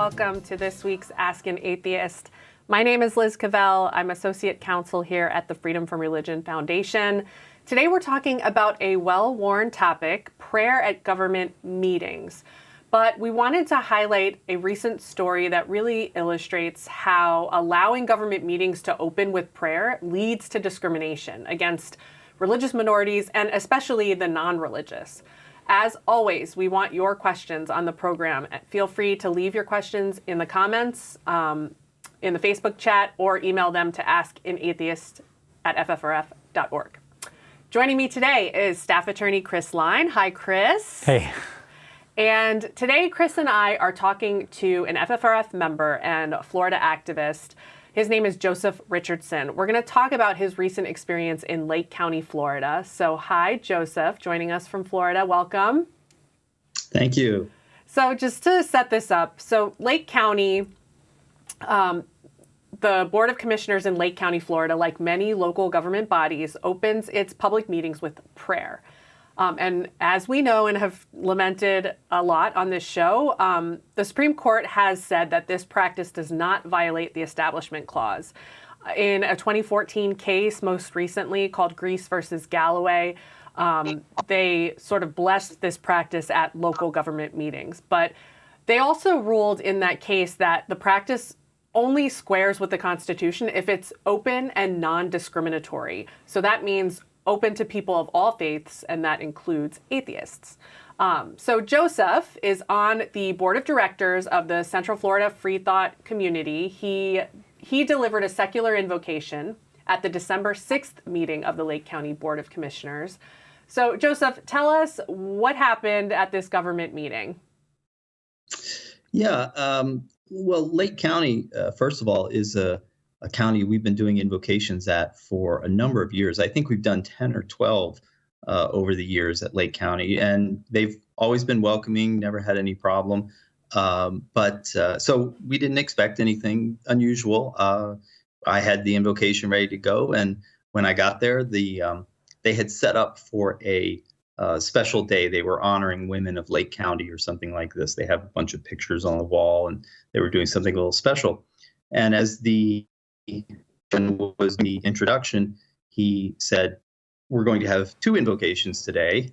welcome to this week's Ask an Atheist. My name is Liz Cavell. I'm Associate Counsel here at the Freedom from Religion Foundation. Today we're talking about a well-worn topic, prayer at government meetings. But we wanted to highlight a recent story that really illustrates how allowing government meetings to open with prayer leads to discrimination against religious minorities and especially the non-religious. As always, we want your questions on the program. Feel free to leave your questions in the comments, in the Facebook chat, or email them to askanatheist@ffrf.org. Joining me today is Staff Attorney Chris Line. Hi, Chris. Hey. And today, Chris and I are talking to an FFRF member and Florida activist. His name is Joseph Richardson. We're going to talk about his recent experience in Lake County, Florida. So hi, Joseph, joining us from Florida. Welcome. Thank you. So just to set this up, so Lake County, the Board of Commissioners in Lake County, Florida, like many local government bodies, opens its public meetings with prayer. And as we know and have lamented a lot on this show, the Supreme Court has said that this practice does not violate the Establishment Clause. In a 2014 case, most recently called Grease versus Galloway, they sort of blessed this practice at local government meetings. But they also ruled in that case that the practice only squares with the Constitution if it's open and non-discriminatory. So that means open to people of all faiths, and that includes atheists. So Joseph is on the board of directors of the Central Florida Freethought Community. He delivered a secular invocation at the December 6th meeting of the Lake County Board of Commissioners. So Joseph, tell us what happened at this government meeting. Yeah, well, Lake County, first of all, is a county we've been doing invocations at for a number of years. I think we've done 10 or 12 over the years at Lake County, and they've always been welcoming, never had any problem. So we didn't expect anything unusual. I had the invocation ready to go, and when I got there, they had set up for a special day. They were honoring women of Lake County or something like this. They have a bunch of pictures on the wall, and they were doing something a little special. And as was the introduction, he said, we're going to have two invocations today.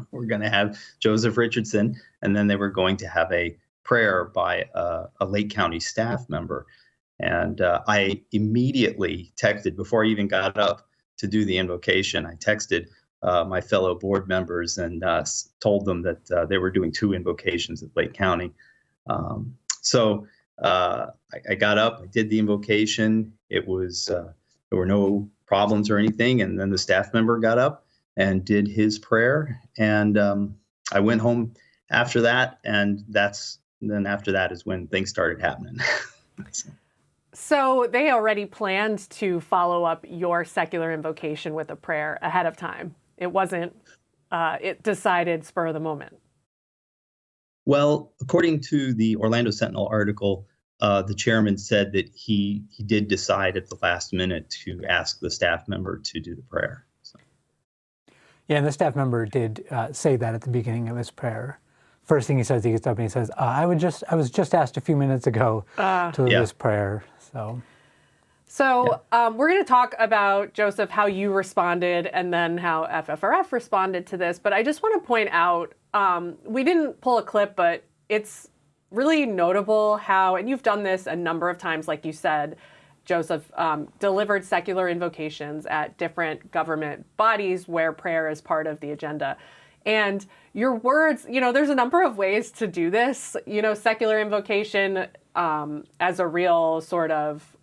We're going to have Joseph Richardson, and then they were going to have a prayer by a Lake County staff member. And I immediately texted, before I even got up to do the invocation, I texted my fellow board members and told them that they were doing two invocations at Lake County. I got up, I did the invocation. It was, there were no problems or anything. And then the staff member got up and did his prayer. And I went home after that. And then after that is when things started happening. So they already planned to follow up your secular invocation with a prayer ahead of time. It wasn't, it decided spur of the moment. Well, according to the Orlando Sentinel article, the chairman said that he did decide at the last minute to ask the staff member to do the prayer. So. Yeah, and the staff member did say that at the beginning of his prayer. First thing he says, he gets up and he says, I was just asked a few minutes ago to do this prayer. So we're going to talk about, Joseph, how you responded and then how FFRF responded to this. But I just want to point out, we didn't pull a clip, but it's really notable how, and you've done this a number of times, like you said, Joseph, delivered secular invocations at different government bodies where prayer is part of the agenda. And your words, there's a number of ways to do this, secular invocation as a real sort of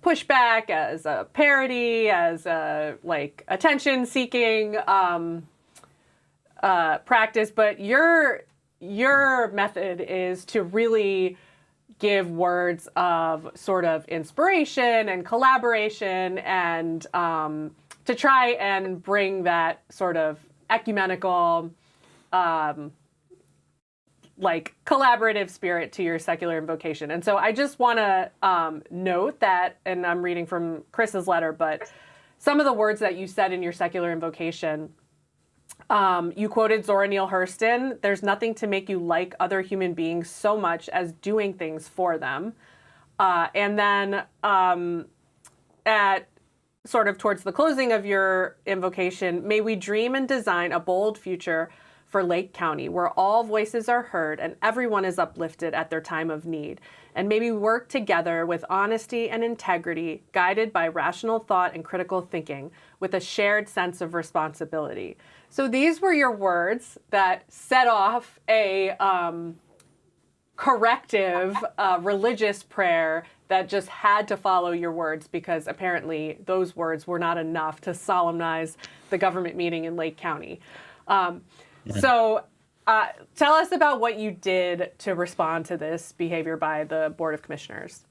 pushback, as a parody, as a attention-seeking practice, but your method is to really give words of sort of inspiration and collaboration and to try and bring that sort of ecumenical collaborative spirit to your secular invocation. And so I just want to note that, and I'm reading from Chris's letter, but some of the words that you said in your secular invocation You quoted Zora Neale Hurston, "There's nothing to make you like other human beings so much as doing things for them." And then at sort of towards the closing of your invocation, "May we dream and design a bold future for Lake County, where all voices are heard and everyone is uplifted at their time of need. And may we work together with honesty and integrity, guided by rational thought and critical thinking, with a shared sense of responsibility." So these were your words that set off a corrective religious prayer that just had to follow your words, because apparently those words were not enough to solemnize the government meeting in Lake County. So tell us about what you did to respond to this behavior by the Board of Commissioners.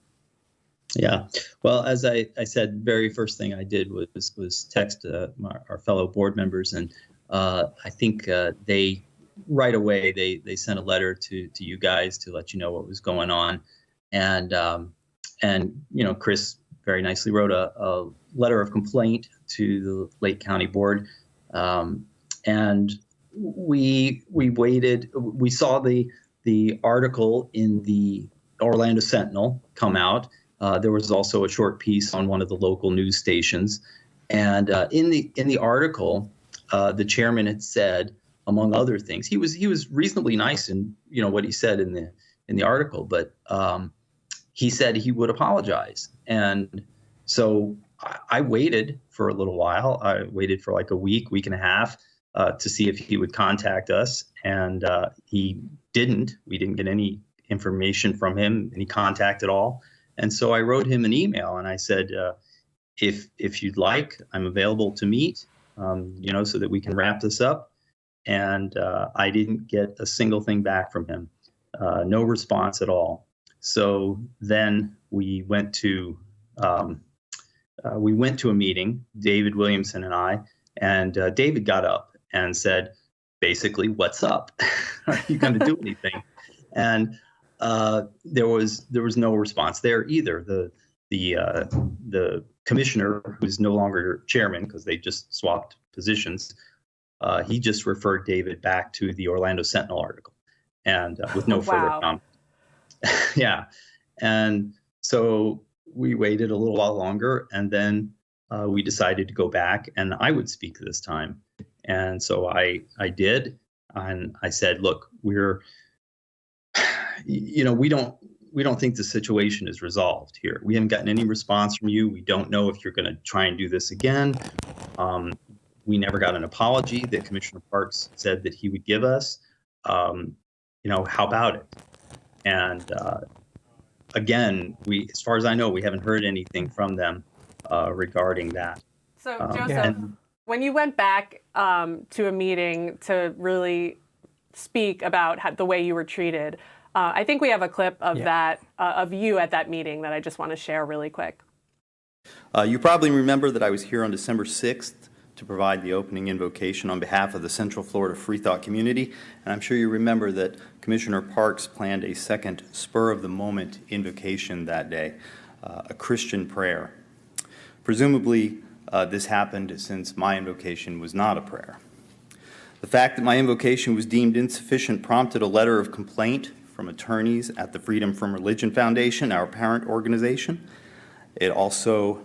Yeah, well, as I said, very first thing I did was text our fellow board members, and I think they right away they sent a letter to you guys to let you know what was going on, and Chris very nicely wrote a letter of complaint to the Lake County Board, and we waited. We saw the article in the Orlando Sentinel come out. There was also a short piece on one of the local news stations, and in the article, the chairman had said, among other things, he was reasonably nice in what he said in the article, but he said he would apologize, and so I waited for a little while. I waited for like a week and a half. To see if he would contact us, and he didn't. We didn't get any information from him, any contact at all. And so I wrote him an email, and I said, if you'd like, I'm available to meet, so that we can wrap this up. And I didn't get a single thing back from him, no response at all. So then we went to a meeting, David Williamson and I, and David got up and said, basically, "What's up? Are you going to do anything?" And there was no response there either. The commissioner, who's no longer chairman because they just swapped positions, he just referred David back to the Orlando Sentinel article, and with no further comment. Yeah, and so we waited a little while longer, and then we decided to go back, and I would speak this time. And so I did, and I said, "Look, we don't think the situation is resolved here. We haven't gotten any response from you. We don't know if you're going to try and do this again. We never got an apology that Commissioner Parks said that he would give us. How about it?" And again, as far as I know, we haven't heard anything from them regarding that. So, Joseph, when you went back to a meeting to really speak about the way you were treated, I think we have a clip of that, of you at that meeting that I just want to share really quick. You probably remember that I was here on December 6th to provide the opening invocation on behalf of the Central Florida Freethought Community, and I'm sure you remember that Commissioner Parks planned a second spur-of-the-moment invocation that day, a Christian prayer. Presumably, this happened since my invocation was not a prayer. The fact that my invocation was deemed insufficient prompted a letter of complaint from attorneys at the Freedom from Religion Foundation, our parent organization. It also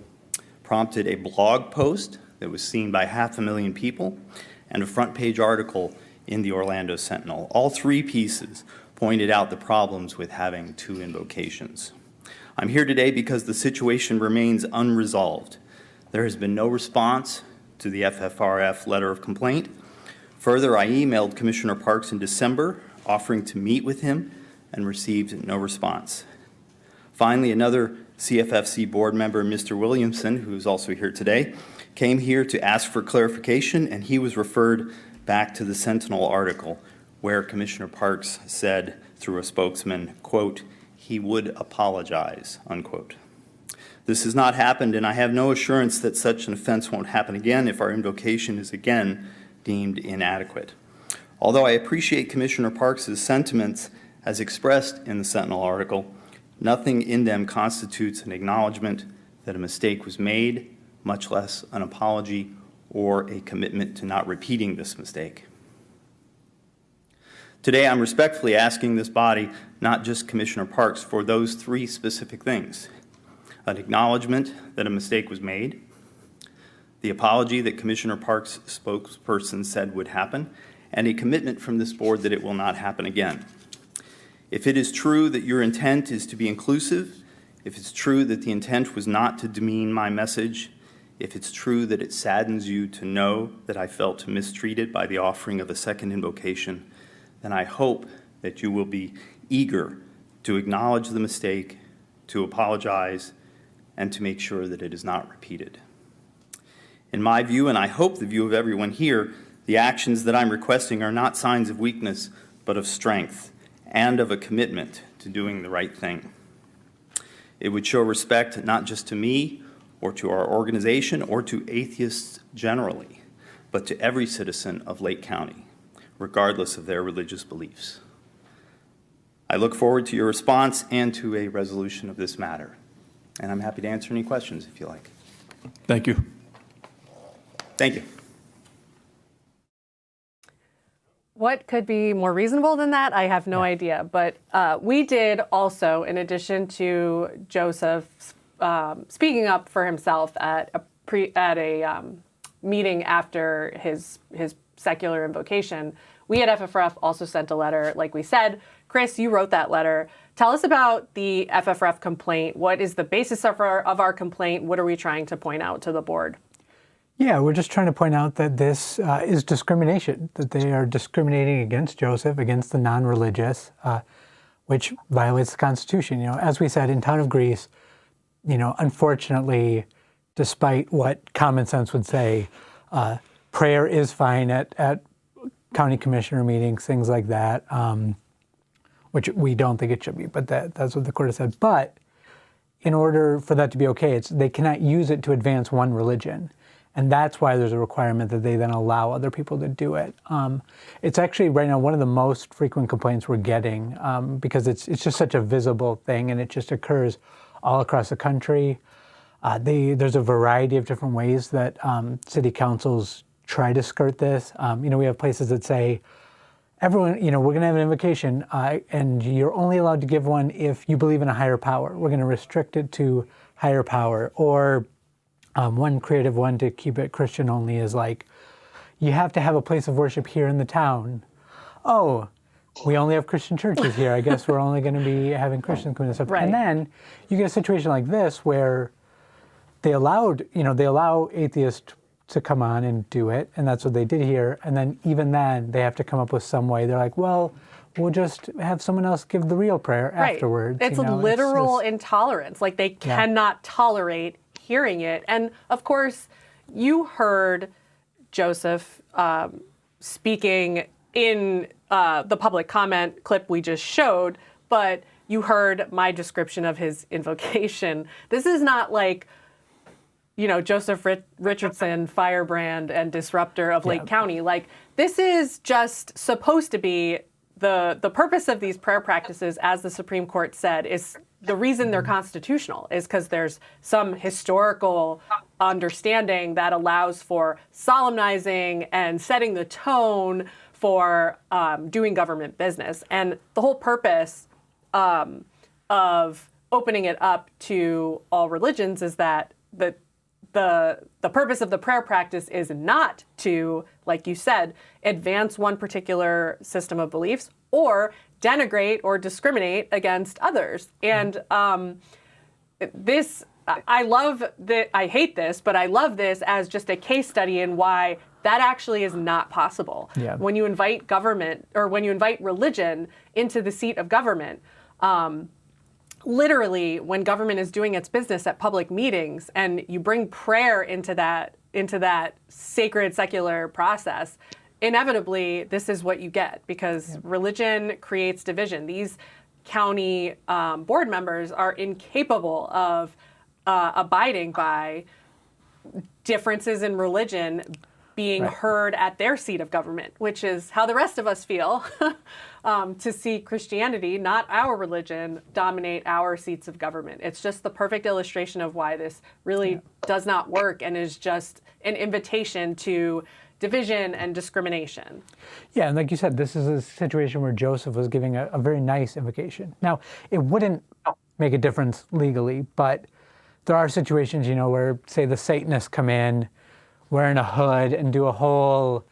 prompted a blog post that was seen by 500,000 people and a front-page article in the Orlando Sentinel. All three pieces pointed out the problems with having two invocations. I'm here today because the situation remains unresolved. There has been no response to the FFRF letter of complaint. Further, I emailed Commissioner Parks in December offering to meet with him and received no response. Finally, another CFFC board member, Mr. Williamson, who is also here today, came here to ask for clarification, and he was referred back to the Sentinel article where Commissioner Parks said through a spokesman, quote, he would apologize, unquote. This has not happened, and I have no assurance that such an offense won't happen again if our invocation is again deemed inadequate. Although I appreciate Commissioner Parks' sentiments as expressed in the Sentinel article, nothing in them constitutes an acknowledgement that a mistake was made, much less an apology or a commitment to not repeating this mistake. Today, I'm respectfully asking this body, not just Commissioner Parks, for those three specific things: an acknowledgement that a mistake was made, the apology that Commissioner Parks' spokesperson said would happen, and a commitment from this board that it will not happen again. If it is true that your intent is to be inclusive, if it's true that the intent was not to demean my message, if it's true that it saddens you to know that I felt mistreated by the offering of a second invocation, then I hope that you will be eager to acknowledge the mistake, to apologize, and to make sure that it is not repeated. In my view, and I hope the view of everyone here, the actions that I'm requesting are not signs of weakness, but of strength and of a commitment to doing the right thing. It would show respect not just to me or to our organization or to atheists generally, but to every citizen of Lake County, regardless of their religious beliefs. I look forward to your response and to a resolution of this matter. And I'm happy to answer any questions if you like. Thank you. Thank you. What could be more reasonable than that? I have no idea. But we did also, in addition to Joseph speaking up for himself at a meeting after his secular invocation, we at FFRF also sent a letter, like we said. Chris, you wrote that letter. Tell us about the FFRF complaint. What is the basis of our complaint? What are we trying to point out to the board? Yeah, we're just trying to point out that this is discrimination, that they are discriminating against Joseph, against the non-religious, which violates the Constitution. You know, as we said, in Town of Greece, you know, unfortunately, despite what common sense would say, prayer is fine at county commissioner meetings, things like that, which we don't think it should be, but that's what the court has said. But in order for that to be okay, they cannot use it to advance one religion. And that's why there's a requirement that they then allow other people to do it. It's actually right now one of the most frequent complaints we're getting because it's just such a visible thing and it just occurs all across the country. There's a variety of different ways that city councils try to skirt this. You know, we have places that say, everyone, you know, we're going to have an invocation and you're only allowed to give one if you believe in a higher power. We're going to restrict it to higher power. Or one creative one to keep it Christian only is like, you have to have a place of worship here in the town. Oh, we only have Christian churches here. I guess we're only going to be having Christians come and stuff. Right. And then you get a situation like this where they allow atheists to come on and do it, and that's what they did here. And then even then, they have to come up with some way. They're like, well, we'll just have someone else give the real prayer afterwards. It's literal intolerance. Like they cannot tolerate hearing it. And of course, you heard Joseph speaking in the public comment clip we just showed, but you heard my description of his invocation. This is not like, you know, Joseph Richardson, firebrand and disruptor of Lake County. Like, this is just supposed to be the purpose of these prayer practices, as the Supreme Court said, is the reason they're constitutional is because there's some historical understanding that allows for solemnizing and setting the tone for doing government business. And the whole purpose of opening it up to all religions is that the purpose of the prayer practice is not to, like you said, advance one particular system of beliefs or denigrate or discriminate against others. And this, I love that. I hate this, but I love this as just a case study in why that actually is not possible. Yeah. When you invite government or when you invite religion into the seat of government, literally when government is doing its business at public meetings and you bring prayer into that sacred secular process, inevitably this is what you get because religion creates division. These county board members are incapable of abiding by differences in religion being heard at their seat of government, which is how the rest of us feel, to see Christianity, not our religion, dominate our seats of government. It's just the perfect illustration of why this really does not work and is just an invitation to division and discrimination. Yeah, and like you said, this is a situation where Joseph was giving a very nice invocation. Now, it wouldn't make a difference legally, but there are situations, where, say, the Satanists come in wearing a hood and do a whole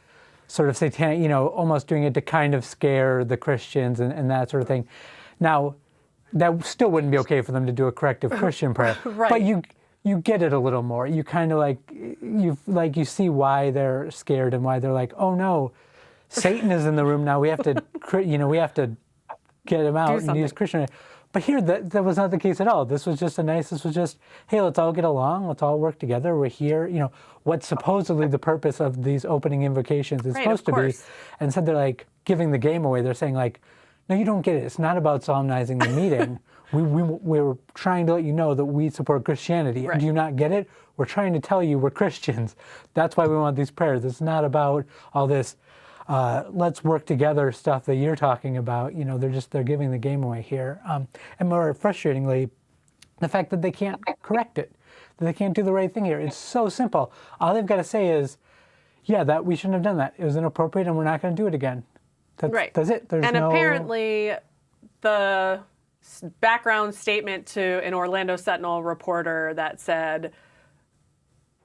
sort of satanic, almost doing it to kind of scare the Christians and that sort of thing. Now, that still wouldn't be okay for them to do a corrective Christian prayer. Right. But you get it a little more. You kind of you see why they're scared and why they're like, oh no, Satan is in the room now. We have to, we have to get him out and use Christian. But here, that was not the case at all. This was just hey, let's all get along. Let's all work together. We're here. What supposedly the ppurpose of these opening invocations is supposed to be. And instead they're like giving the game away. They're saying like, no, you don't get it. It's not about solemnizing the meeting. We're trying to let you know that we support Christianity. Right. Do you not get it? We're trying to tell you we're Christians. That's why we want these prayers. It's not about all this let's work together stuff that you're talking about. They're giving the game away here. And more frustratingly, the fact that they can't correct it, that they can't do the right thing here. It's so simple. All they've got to say is, yeah, that we shouldn't have done that. It was inappropriate and we're not going to do it again. That's it. Apparently the background statement to an Orlando Sentinel reporter that said,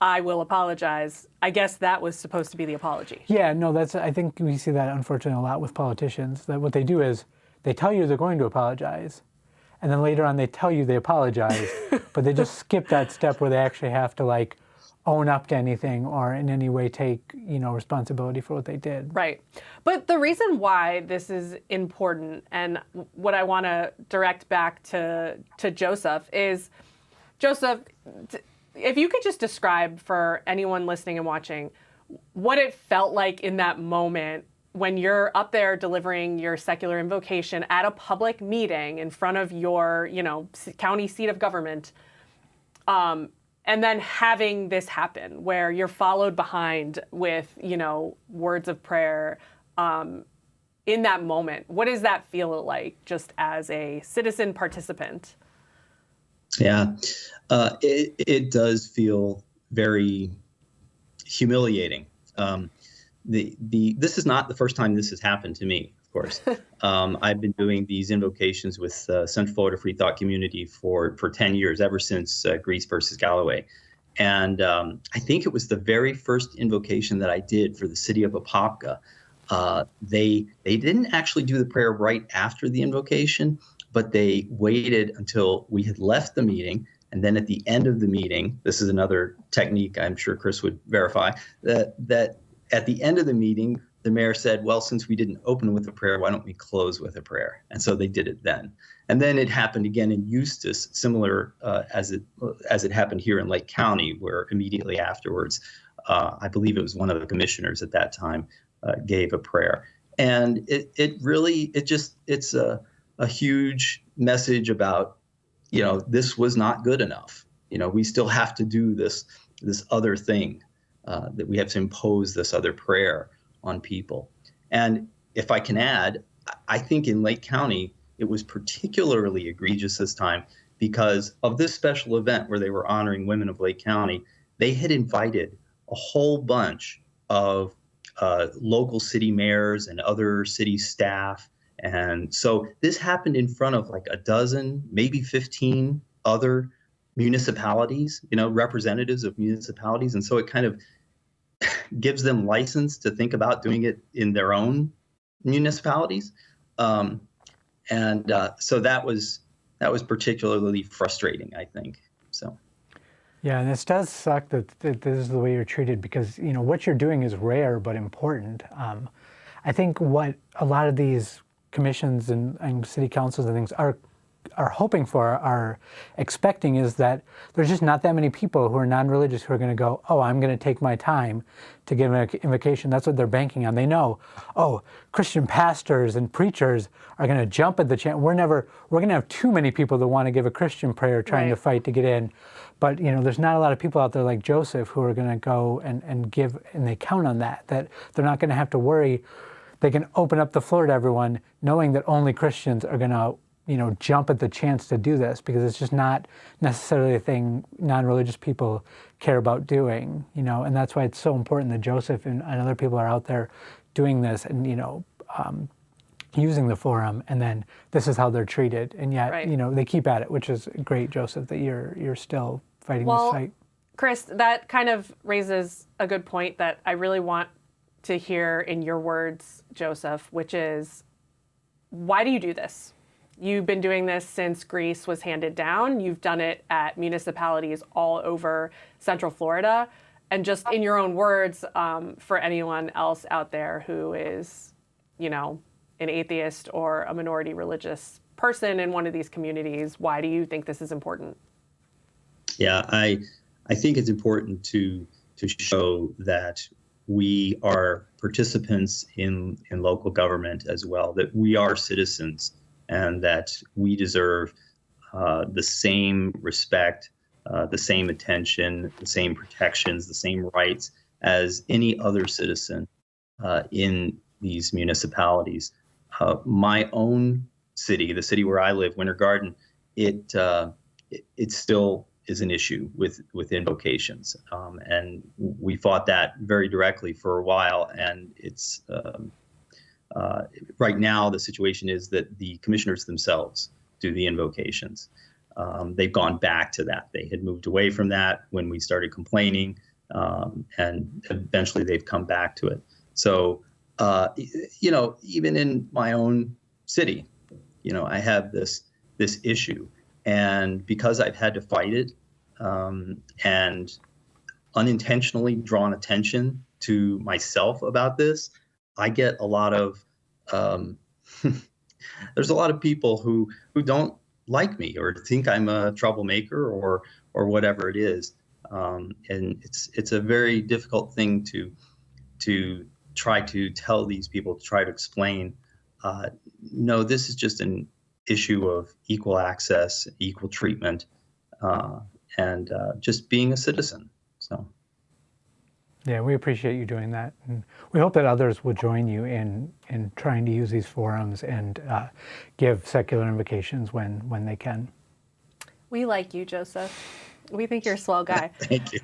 I will apologize. I guess that was supposed to be the apology. Yeah, no, I think we see that unfortunately a lot with politicians, that what they do is they tell you they're going to apologize, and then later on they tell you they apologize, but they just skip that step where they actually have to own up to anything or in any way take, responsibility for what they did. Right. But the reason why this is important, and what I want to direct back to Joseph is, Joseph, if you could just describe for anyone listening and watching what it felt like in that moment when you're up there delivering your secular invocation at a public meeting in front of your, county seat of government, and then having this happen where you're followed behind with, words of prayer in that moment. What does that feel like just as a citizen participant? Yeah, it does feel very humiliating. This is not the first time this has happened to me, of course. I've been doing these invocations with Central Florida Freethought Community for 10 years, ever since Greece versus Galloway. And I think it was the very first invocation that I did for the city of Apopka. They didn't actually do the prayer right after the invocation, but they waited until we had left the meeting. And then at the end of the meeting, this is another technique I'm sure Chris would verify, that at the end of the meeting, the mayor said, well, since we didn't open with a prayer, why don't we close with a prayer? And so they did it then. And then it happened again in Eustis, similar as it happened here in Lake County, where immediately afterwards, I believe it was one of the commissioners at that time, gave a prayer. And it's a huge message about, this was not good enough. We still have to do this other thing, that we have to impose this other prayer on people. And if I can add, I think in Lake County, it was particularly egregious this time because of this special event where they were honoring women of Lake County. They had invited a whole bunch of local city mayors and other city staff. And so this happened in front of like a dozen, maybe 15 other municipalities, representatives of municipalities. And so it kind of gives them license to think about doing it in their own municipalities. So that was particularly frustrating, I think. So. Yeah, and this does suck that this is the way you're treated because, what you're doing is rare but important. I think what a lot of these commissions and city councils and things are are hoping for, are expecting, is that there's just not that many people who are non-religious who are going to go, oh, I'm going to take my time to give an invocation. That's what they're banking on. They know, oh, Christian pastors and preachers are going to jump at the chance. We're going to have too many people that want to give a Christian prayer trying to fight to get in. But, there's not a lot of people out there like Joseph who are going to go and give, and they count on that they're not going to have to worry. They can open up the floor to everyone knowing that only Christians are going to jump at the chance to do this, because it's just not necessarily a thing non-religious people care about doing, and that's why it's so important that Joseph and other people are out there doing this and, using the forum, and then this is how they're treated. And yet, they keep at it, which is great, Joseph, that you're still fighting this fight. Chris, that kind of raises a good point that I really want to hear in your words, Joseph, which is, why do you do this? You've been doing this since Greece was handed down. You've done it at municipalities all over Central Florida. And just in your own words, for anyone else out there who is, an atheist or a minority religious person in one of these communities, why do you think this is important? Yeah, I think it's important to show that we are participants in local government as well, that we are citizens, and that we deserve the same respect, the same attention, the same protections, the same rights as any other citizen in these municipalities. My own city, the city where I live, Winter Garden, it still is an issue with invocations, and we fought that very directly for a while, and it's right now, the situation is that the commissioners themselves do the invocations. They've gone back to that. They had moved away from that when we started complaining, and eventually they've come back to it. So, even in my own city, I have this issue, and because I've had to fight it, and unintentionally drawn attention to myself about this, I get a lot of, there's a lot of people who don't like me or think I'm a troublemaker or whatever it is. And it's a very difficult thing to try to tell these people, to try to explain, no, this is just an issue of equal access, equal treatment, and just being a citizen, so. Yeah, we appreciate you doing that. And we hope that others will join you in trying to use these forums and give secular invocations when they can. We like you, Joseph. We think you're a swell guy. Thank you.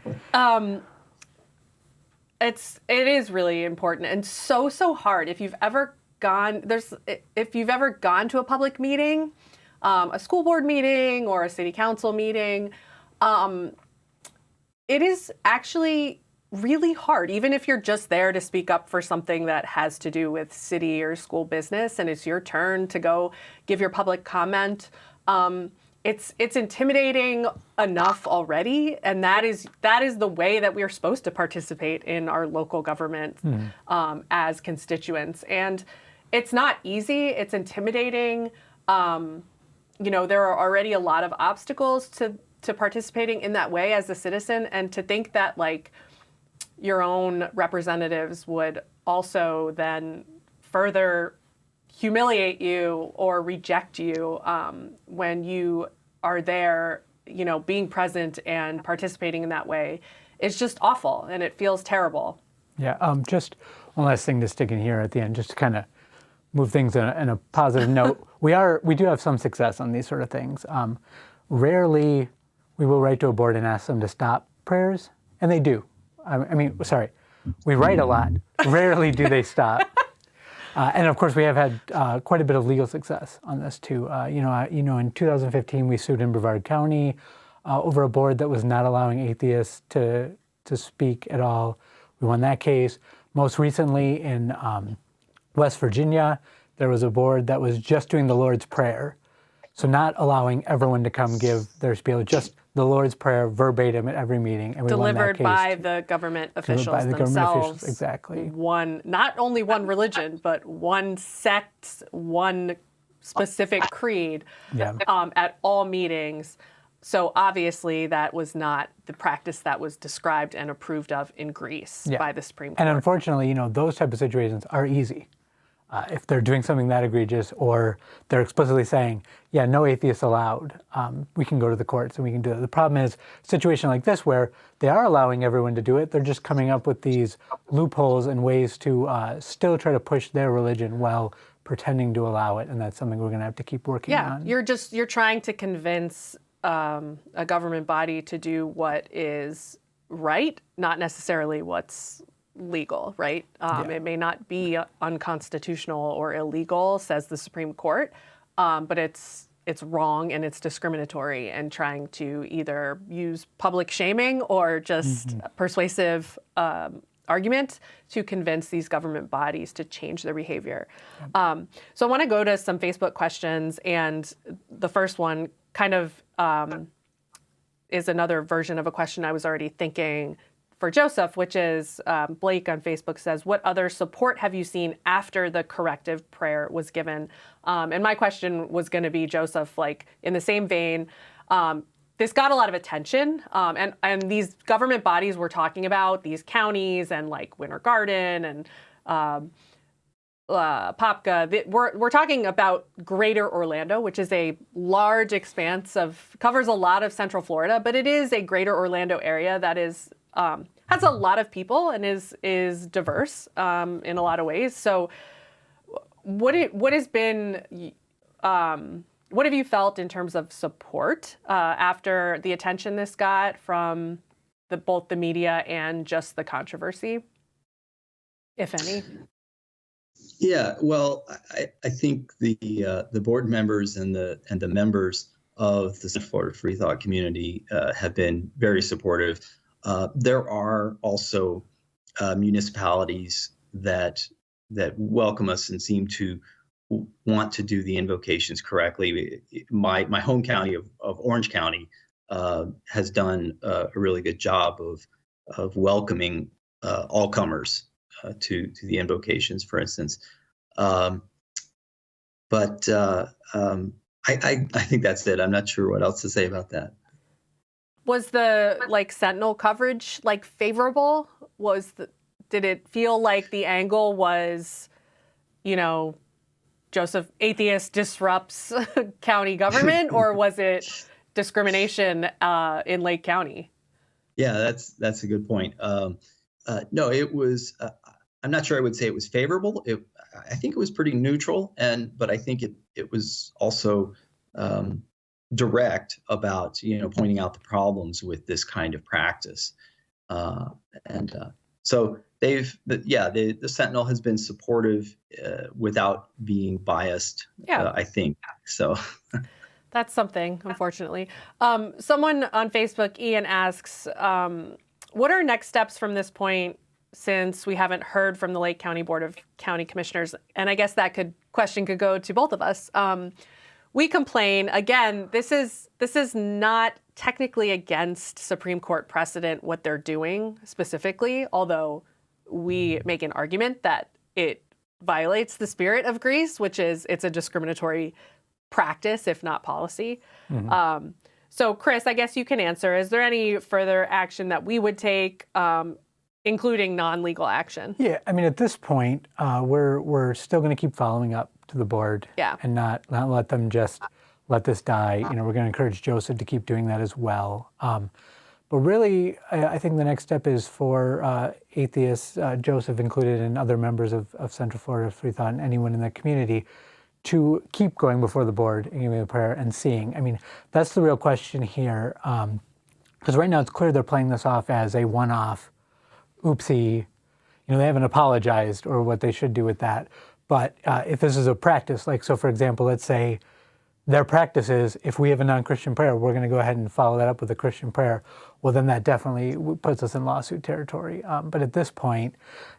It is really important and so hard. If you've ever gone to a public meeting, a school board meeting or a city council meeting, it is actually really hard, even if you're just there to speak up for something that has to do with city or school business and it's your turn to go give your public comment. It's intimidating enough already, and that is the way that we are supposed to participate in our local government as constituents. And it's not easy. It's intimidating. There are already a lot of obstacles to participating in that way as a citizen, and to think that your own representatives would also then further humiliate you or reject you when you are there, being present and participating in that way is just awful, and it feels terrible. Yeah, just one last thing to stick in here at the end, just to kind of move things in a positive note. We do have some success on these sort of things. Rarely we will write to a board and ask them to stop prayers, and they do. We write a lot. Rarely do they stop. And of course, we have had quite a bit of legal success on this too. In 2015, we sued in Brevard County over a board that was not allowing atheists to speak at all. We won that case. Most recently, in West Virginia, there was a board that was just doing the Lord's Prayer, so not allowing everyone to come give their spiel, just the Lord's Prayer verbatim at every meeting, and we Delivered won that case. by the government officials Delivered by the themselves. government officials, exactly. Not only one religion, but one sect, one specific creed Yeah. at all meetings. So obviously that was not the practice that was described and approved of in Greece by the Supreme Court. And unfortunately, those type of situations are easy. If they're doing something that egregious, or they're explicitly saying, yeah, no atheists allowed, we can go to the courts and we can do it. The problem is a situation like this where they are allowing everyone to do it, they're just coming up with these loopholes and ways to still try to push their religion while pretending to allow it, and that's something we're going to have to keep working on. You're trying to convince a government body to do what is right, not necessarily what's legal, right? It may not be unconstitutional or illegal, says the Supreme Court, but it's wrong and it's discriminatory, and trying to either use public shaming or just persuasive argument to convince these government bodies to change their behavior. So I want to go to some Facebook questions, and the first one kind of is another version of a question I was already thinking for Joseph, which is Blake on Facebook says, what other support have you seen after the corrective prayer was given? And my question was going to be, Joseph, like in the same vein, this got a lot of attention, and these government bodies we're talking about, these counties and like Winter Garden and Popka, we're talking about Greater Orlando, which is a large expanse covers a lot of Central Florida, but it is a Greater Orlando area that is has a lot of people and is diverse in a lot of ways. So, what have you felt in terms of support after the attention this got from both the media and just the controversy, if any? Yeah, well, I think the board members and the members of the Central Florida Freethought Community have been very supportive. There are also municipalities that welcome us and seem to want to do the invocations correctly. My home county of Orange County has done a really good job of welcoming all comers to the invocations, for instance. But I think that's it. I'm not sure what else to say about that. Was the Sentinel coverage favorable? Did it feel like the angle was, Joseph, atheist disrupts county government, or was it discrimination in Lake County? Yeah, that's a good point. No, it was. I'm not sure I would say it was favorable. I think it was pretty neutral, but I think it was also direct about pointing out the problems with this kind of practice, so the Sentinel has been supportive without being biased. I think so. That's something, unfortunately. Someone on Facebook, Ian, asks, what are next steps from this point, since we haven't heard from the Lake County Board of County Commissioners? And I guess that question could go to both of us. We complain, again, this is not technically against Supreme Court precedent what they're doing specifically, although we make an argument that it violates the spirit of Greece, which is it's a discriminatory practice, if not policy. Mm-hmm. So Chris, I guess you can answer. Is there any further action that we would take, including non-legal action? Yeah, I mean, at this point, we're still going to keep following up to the board and not let them just let this die. We're going to encourage Joseph to keep doing that as well. But really, I think the next step is for atheists, Joseph included, and other members of Central Florida Freethought and anyone in the community, to keep going before the board and giving a prayer and seeing. I mean, that's the real question here. Because right now it's clear they're playing this off as a one-off, oopsie, they haven't apologized or what they should do with that. But if this is a practice, so for example, let's say their practice is, if we have a non-Christian prayer, we're going to go ahead and follow that up with a Christian prayer. Well, then that definitely puts us in lawsuit territory. But at this point,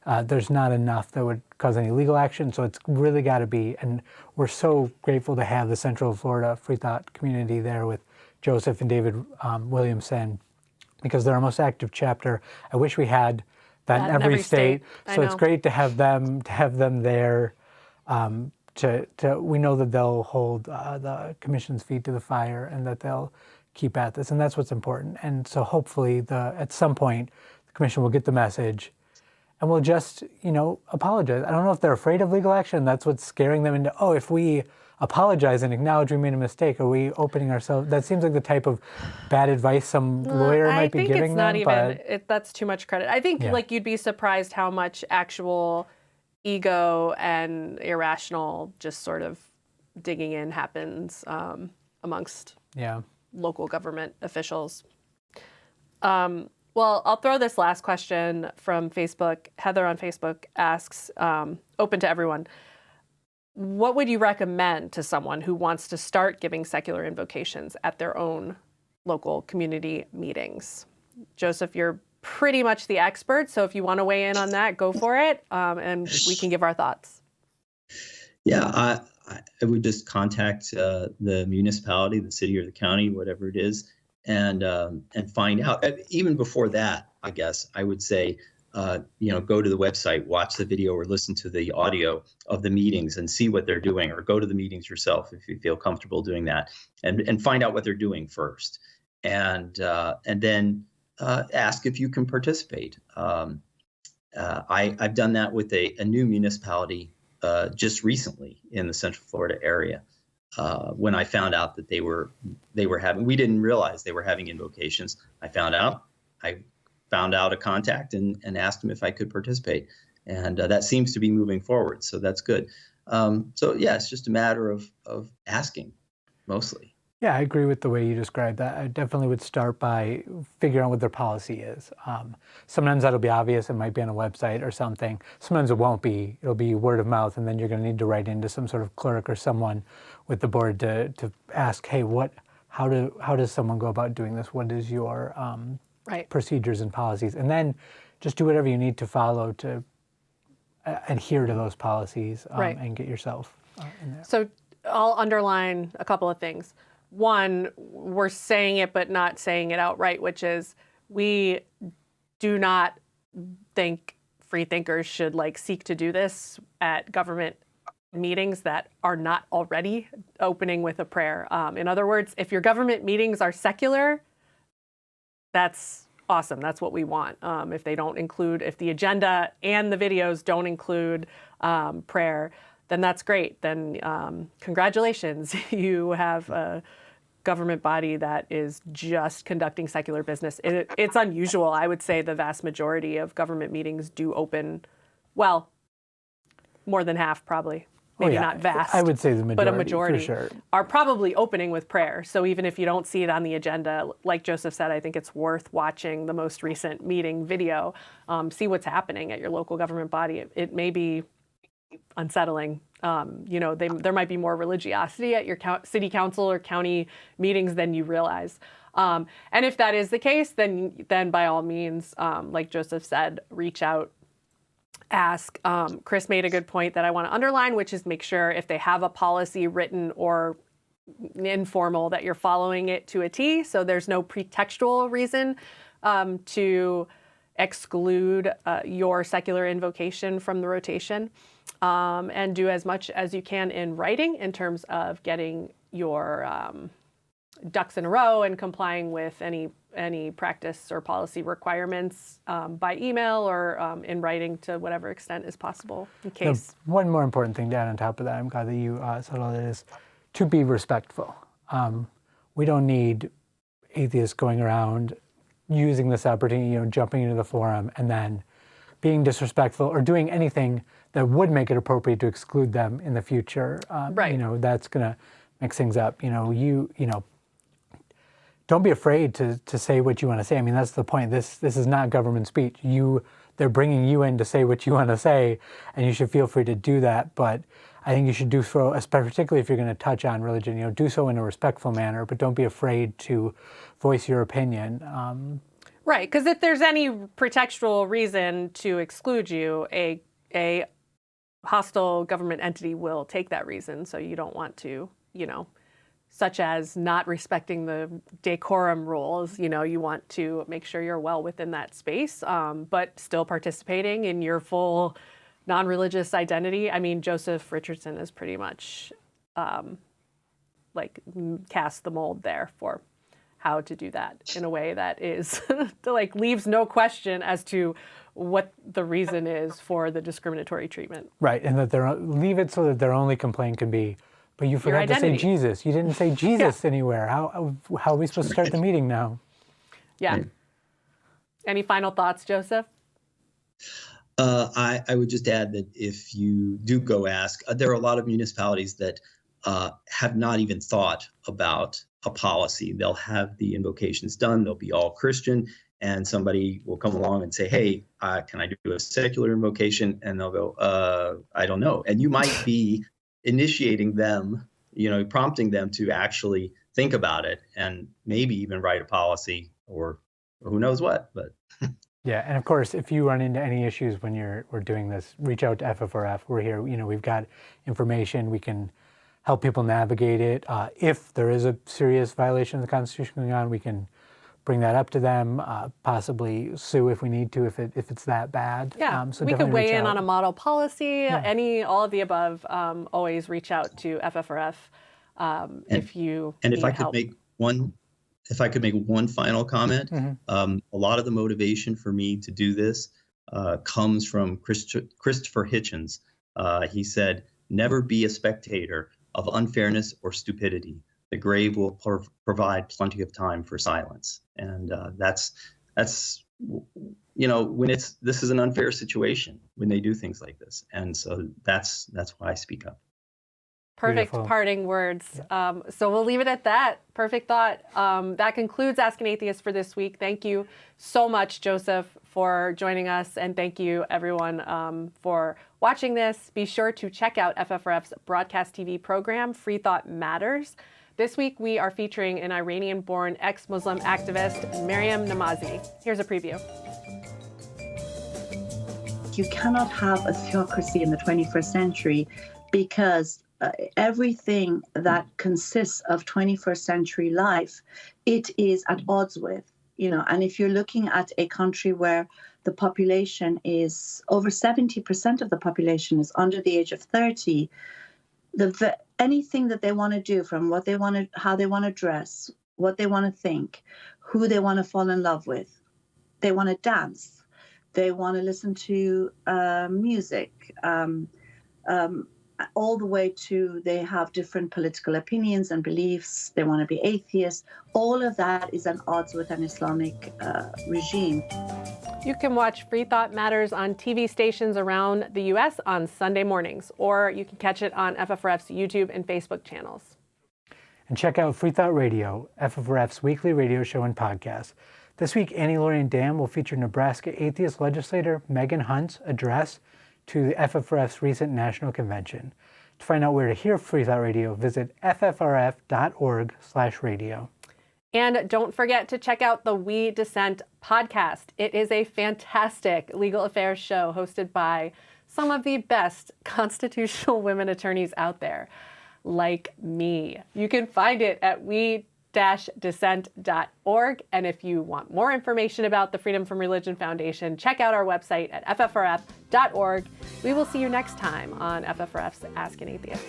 there's not enough that would cause any legal action. So it's really got to be, and we're so grateful to have the Central Florida Freethought Community there with Joseph and David Williamson, because they're our most active chapter. I wish we had that in every state. So it's great to have them there, we know that they'll hold the commission's feet to the fire and that they'll keep at this, and that's what's important. And so hopefully at some point the commission will get the message and will just, apologize. I don't know if they're afraid of legal action. That's what's scaring them into, if we apologize and acknowledge we made a mistake, are we opening ourselves? That seems like the type of bad advice some lawyer might be giving them. I think it's not even, that's too much credit. I think you'd be surprised how much actual ego and irrational just sort of digging in happens amongst local government officials. Well, I'll throw this last question from Facebook. Heather on Facebook asks, open to everyone, what would you recommend to someone who wants to start giving secular invocations at their own local community meetings? Joseph, you're pretty much the expert, so if you want to weigh in on that, go for it, and we can give our thoughts. Yeah, I would just contact the municipality, the city or the county, whatever it is, and find out. Even before that, I guess I would say, go to the website, watch the video or listen to the audio of the meetings and see what they're doing, or go to the meetings yourself if you feel comfortable doing that, and find out what they're doing first, and then ask if you can participate. I've done that with a new municipality just recently in the Central Florida area. When I found out that they were having, we didn't realize they were having invocations. I found out a contact and asked him if I could participate. And that seems to be moving forward. So that's good. It's just a matter of asking mostly. Yeah, I agree with the way you described that. I definitely would start by figuring out what their policy is. Sometimes that'll be obvious. It might be on a website or something. Sometimes it won't be. It'll be word of mouth, and then you're going to need to write into some sort of clerk or someone with the board to ask, hey, how does someone go about doing this? What is your procedures and policies? And then just do whatever you need to follow to adhere to those policies and get yourself in there. So I'll underline a couple of things. One, we're saying it but not saying it outright, which is we do not think free thinkers should seek to do this at government meetings that are not already opening with a prayer. In other words, if your government meetings are secular, that's awesome. That's what we want. If the agenda and the videos don't include prayer, then that's great. Then congratulations, you have a government body that is just conducting secular business. It's unusual. I would say the vast majority of government meetings do open, well, more than half probably. Maybe not vast. I would say the majority, but a majority for sure, are probably opening with prayer. So even if you don't see it on the agenda, like Joseph said, I think it's worth watching the most recent meeting video, see what's happening at your local government body. It may be unsettling. There might be more religiosity at your city council or county meetings than you realize. And if that is the case, then by all means, like Joseph said, reach out, ask. Chris made a good point that I want to underline, which is make sure if they have a policy written or informal that you're following it to a T. So there's no pretextual reason to exclude your secular invocation from the rotation. And do as much as you can in writing in terms of getting your ducks in a row and complying with any practice or policy requirements by email or in writing to whatever extent is possible in case. One more important thing to add on top of that, I'm glad that you said all that, is to be respectful. We don't need atheists going around using this opportunity, jumping into the forum and then being disrespectful or doing anything that would make it appropriate to exclude them in the future. That's going to mix things up. Don't be afraid to say what you want to say. I mean, that's the point. This is not government speech. They're bringing you in to say what you want to say, and you should feel free to do that. But I think you should do so, particularly if you're going to touch on religion, do so in a respectful manner, but don't be afraid to voice your opinion. Right, because if there's any pretextual reason to exclude you, a hostile government entity will take that reason. So you don't want to, such as not respecting the decorum rules. You want to make sure you're well within that space, but still participating in your full non-religious identity. I mean, Joseph Richardson is pretty much cast the mold there for how to do that in a way that is leaves no question as to what the reason is for the discriminatory treatment. Right, and that leave it so that their only complaint can be, but you forgot to say Jesus. You didn't say Jesus anywhere. How are we supposed to start the meeting now? Yeah. Any final thoughts, Joseph? I would just add that if you do go ask, there are a lot of municipalities that have not even thought about a policy. They'll have the invocations done. They'll be all Christian, and somebody will come along and say, hey, can I do a secular invocation? And they'll go, I don't know. And you might be initiating them, prompting them to actually think about it and maybe even write a policy or who knows what. But yeah, and of course, if you run into any issues when we're doing this, reach out to FFRF. We're here. We've got information. We can help people navigate it. If there is a serious violation of the Constitution going on, we can bring that up to them, possibly sue if we need to, if it's that bad. Yeah, so we could weigh in out. on a model policy, all of the above. Always reach out to FFRF if you need help. If I could make one final comment, a lot of the motivation for me to do this comes from Christopher Hitchens. He said, "Never be a spectator of unfairness or stupidity. The grave will provide plenty of time for silence." And that's when this is an unfair situation when they do things like this, and so that's why I speak up. Perfect. Beautiful. Parting words. Yeah. So we'll leave it at that. Perfect thought. That concludes Ask an Atheist for this week. Thank you so much, Joseph, for joining us. And thank you, everyone, for watching this. Be sure to check out FFRF's broadcast TV program, Freethought Matters. This week, we are featuring an Iranian-born ex-Muslim activist, Maryam Namazi. Here's a preview. You cannot have a theocracy in the 21st century because everything that consists of 21st century life, it is at odds with, and if you're looking at a country where the population is over 70% of the population is under the age of 30, anything that they want to do, from what they want to, how they want to dress, what they want to think, who they want to fall in love with, they want to dance, they want to listen to music, all the way to they have different political opinions and beliefs, they want to be atheists. All of that is at odds with an Islamic regime. You can watch Freethought Matters on TV stations around the U.S. on Sunday mornings, or you can catch it on FFRF's YouTube and Facebook channels. And check out Freethought Radio, FFRF's weekly radio show and podcast. This week, Annie Lorian Dam will feature Nebraska atheist legislator Megan Hunt's address to the FFRF's recent national convention. To find out where to hear Freethought Radio, visit ffrf.org/radio. And don't forget to check out the We Dissent podcast. It is a fantastic legal affairs show hosted by some of the best constitutional women attorneys out there, like me. You can find it at we-dissent.org. And if you want more information about the Freedom from Religion Foundation, check out our website at ffrf.org. We will see you next time on FFRF's Ask an Atheist.